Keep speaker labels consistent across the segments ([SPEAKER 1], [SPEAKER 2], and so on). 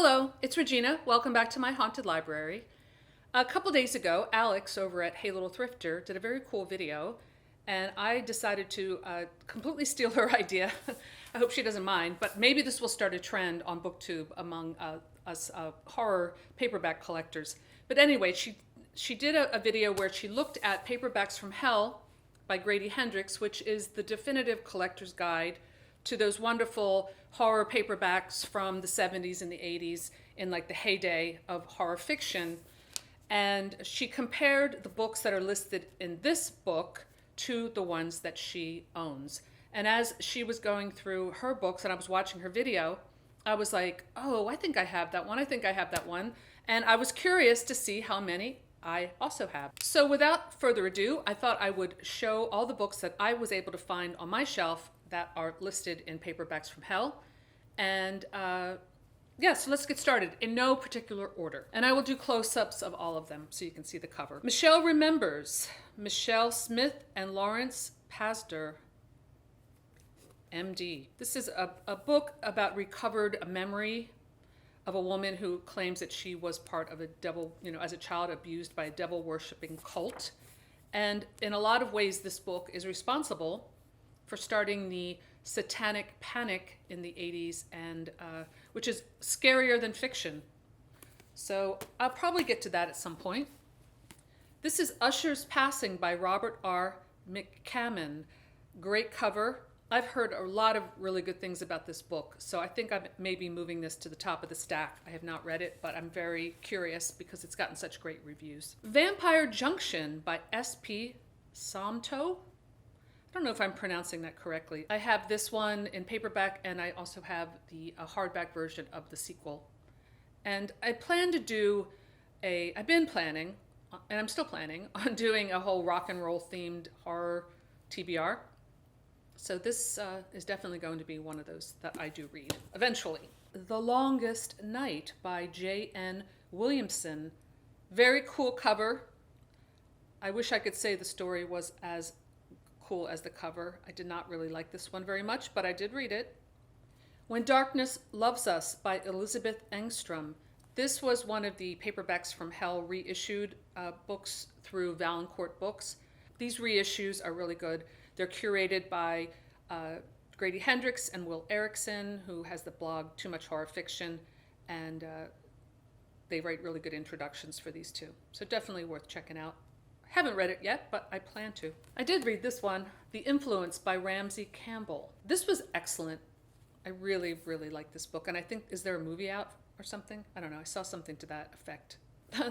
[SPEAKER 1] Hello, it's Regina. Welcome back to my haunted library. A couple days ago, Alex over at Hey Little Thrifter did a very cool video, and I decided to completely steal her idea. I hope she doesn't mind, but maybe this will start a trend on BookTube among us horror paperback collectors. But anyway, she did a video where she looked at Paperbacks from Hell by Grady Hendrix, which is the definitive collector's guide to those wonderful horror paperbacks from the 70s and the 80s in like the heyday of horror fiction. And she compared the books that are listed in this book to the ones that she owns. And as she was going through her books and I was watching her video, I was like, oh, I think I have that one. I think I have that one. And I was curious to see how many I also have. So without further ado, I thought I would show all the books that I was able to find on my shelf that are listed in Paperbacks from Hell. And so let's get started in no particular order. And I will do close-ups of all of them so you can see the cover. Michelle Remembers, Michelle Smith and Lawrence Pasder, MD. This is a book about recovered memory of a woman who claims that she was part of a devil, as a child abused by a devil-worshipping cult. And in a lot of ways, this book is responsible for starting the satanic panic in the 80s, and which is scarier than fiction. So I'll probably get to that at some point. This is Usher's Passing by Robert R. McCammon. Great cover. I've heard a lot of really good things about this book, so I think I may be moving this to the top of the stack. I have not read it, but I'm very curious because it's gotten such great reviews. Vampire Junction by S.P. Somto. I don't know if I'm pronouncing that correctly. I have this one in paperback, and I also have the hardback version of the sequel. And I plan to do I've been planning, and I'm still planning, on doing a whole rock and roll themed horror TBR. So this is definitely going to be one of those that I do read eventually. The Longest Night by J.N. Williamson. Very cool cover. I wish I could say the story was as cool as the cover. I did not really like this one very much, but I did read it. When Darkness Loves Us by Elizabeth Angstrom. This was one of the Paperbacks from Hell reissued books through Valancourt Books. These reissues are really good. They're curated by Grady Hendrix and Will Erickson, who has the blog Too Much Horror Fiction, and they write really good introductions for these two. So definitely worth checking out. Haven't read it yet, but I plan to. I did read this one, The Influence by Ramsey Campbell. This was excellent. I really, really like this book. And I think, is there a movie out or something? I don't know. I saw something to that effect.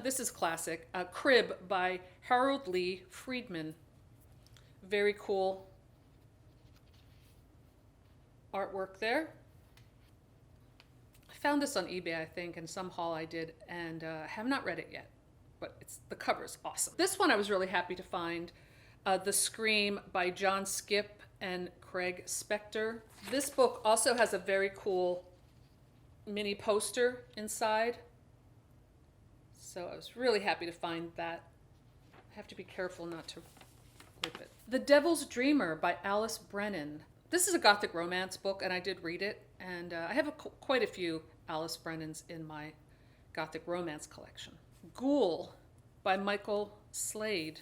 [SPEAKER 1] This is classic. Crib by Harold Lee Friedman. Very cool artwork there. I found this on eBay, I think, in some haul I did, and have not read it yet. But the cover is awesome. This one I was really happy to find, The Scream by John Skip and Craig Spectre. This book also has a very cool mini poster inside. So I was really happy to find that. I have to be careful not to rip it. The Devil's Dreamer by Alice Brennan. This is a gothic romance book, and I did read it. And I have quite a few Alice Brennans in my gothic romance collection. Ghoul by Michael Slade.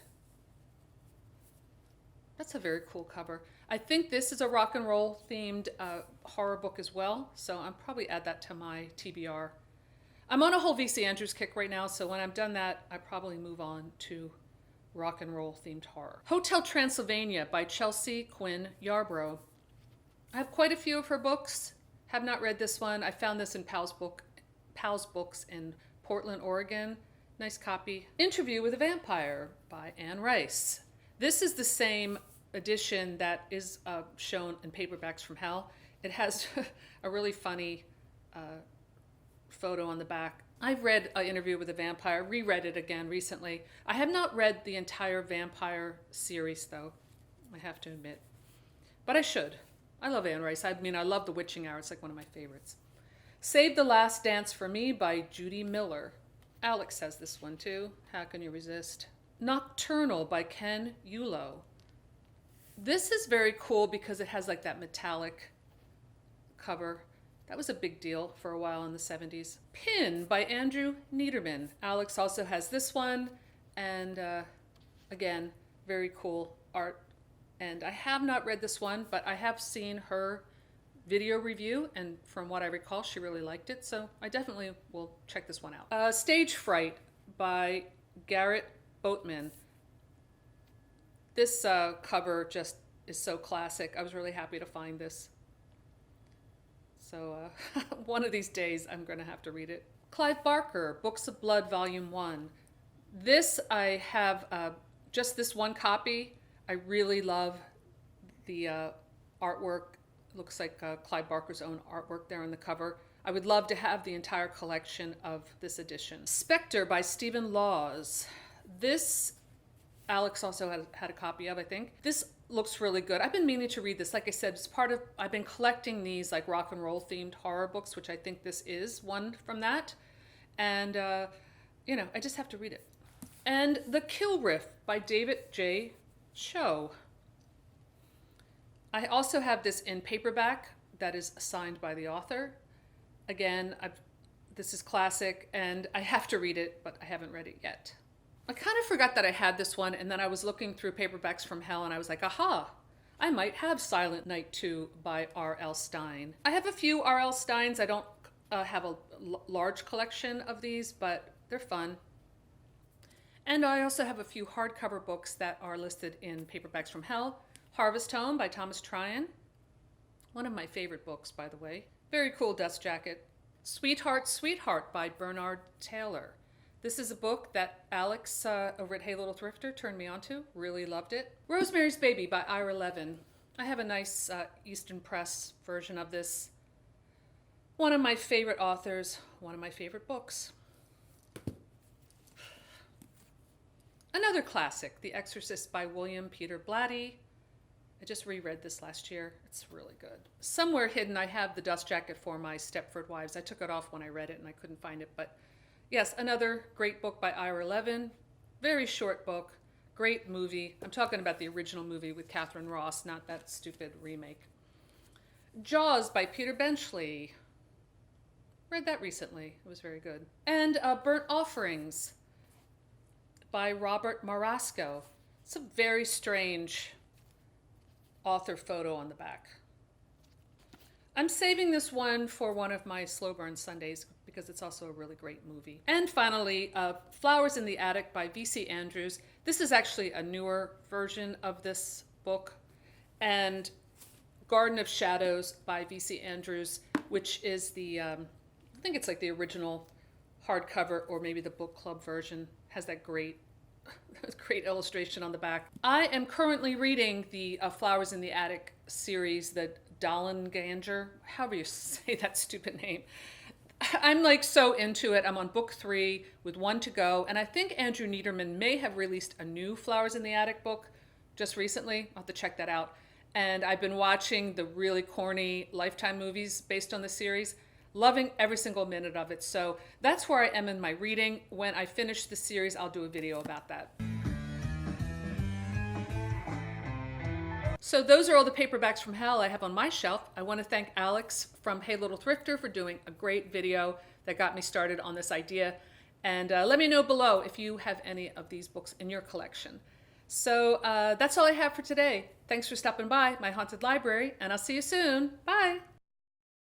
[SPEAKER 1] That's a very cool cover. I think this is a rock and roll themed horror book as well, so I'll probably add that to my TBR. I'm on a whole V.C. Andrews kick right now, so when I'm done that, I probably move on to rock and roll themed horror. Hotel Transylvania by Chelsea Quinn Yarbrough. I have quite a few of her books. Have not read this one. I found this in Pal's Books in Portland, Oregon. Nice copy. Interview with a Vampire by Anne Rice. This is the same edition that is shown in Paperbacks from Hell. It has a really funny photo on the back. I've read Interview with a Vampire, reread it again recently. I have not read the entire vampire series, though, I have to admit. But I should. I love Anne Rice. I mean, I love The Witching Hour. It's like one of my favorites. Save the Last Dance for Me by Judy Miller. Alex has this one too. How can you resist? Nocturnal by Ken Yulo. This is very cool because it has like that metallic cover. That was a big deal for a while in the 70s. Pin by Andrew Niederman. Alex also has this one, and again, very cool art. And I have not read this one, but I have seen her video review, and from what I recall, she really liked it, so I definitely will check this one out. Stage Fright by Garrett Boatman. This cover just is so classic. I was really happy to find this. So one of these days I'm going to have to read it. Clive Barker, Books of Blood, Volume 1. This I have just this one copy. I really love the artwork. Looks like Clive Barker's own artwork there on the cover. I would love to have the entire collection of this edition. Spectre by Stephen Laws. This Alex also had a copy of, I think. This looks really good. I've been meaning to read this. Like I said, it's part of, I've been collecting these like rock and roll themed horror books, which I think this is one from that. And, you know, I just have to read it. And The Kill Riff by David J. Cho. I also have this in paperback that is signed by the author. Again, this is classic, and I have to read it, but I haven't read it yet. I kind of forgot that I had this one, and then I was looking through Paperbacks from Hell, and I was like, aha, I might have Silent Night 2 by R.L. Stine. I have a few R.L. Stines. I don't have a large collection of these, but they're fun. And I also have a few hardcover books that are listed in Paperbacks from Hell. Harvest Home by Thomas Tryon. One of my favorite books, by the way. Very cool dust jacket. Sweetheart, Sweetheart by Bernard Taylor. This is a book that Alex over at Hey Little Thrifter turned me onto. Really loved it. Rosemary's Baby by Ira Levin. I have a nice Eastern Press version of this. One of my favorite authors, one of my favorite books. Another classic, The Exorcist by William Peter Blatty. I just reread this last year. It's really good. Somewhere hidden, I have the dust jacket for my Stepford Wives. I took it off when I read it and I couldn't find it. But yes, another great book by Ira Levin. Very short book. Great movie. I'm talking about the original movie with Catherine Ross, not that stupid remake. Jaws by Peter Benchley. Read that recently. It was very good. And Burnt Offerings by Robert Marasco. It's a very strange author photo on the back. I'm saving this one for one of my slow burn Sundays because it's also a really great movie. And finally, Flowers in the Attic by V.C. Andrews. This is actually a newer version of this book. And Garden of Shadows by V.C. Andrews, which is the, I think it's like the original hardcover or maybe the book club version, has that great illustration on the back. I am currently reading the Flowers in the Attic series, the Dollenganger, however you say that stupid name. I'm like so into it. I'm on book 3 with 1 to go. And I think Andrew Niederman may have released a new Flowers in the Attic book just recently. I'll have to check that out. And I've been watching the really corny Lifetime movies based on the series. Loving every single minute of it. So that's where I am in my reading. When I finish the series, I'll do a video about that. So those are all the paperbacks from hell I have on my shelf. I want to thank Alex from Hey Little Thrifter for doing a great video that got me started on this idea. And let me know below if you have any of these books in your collection. So that's all I have for today. Thanks for stopping by my haunted library, and I'll see you soon. Bye.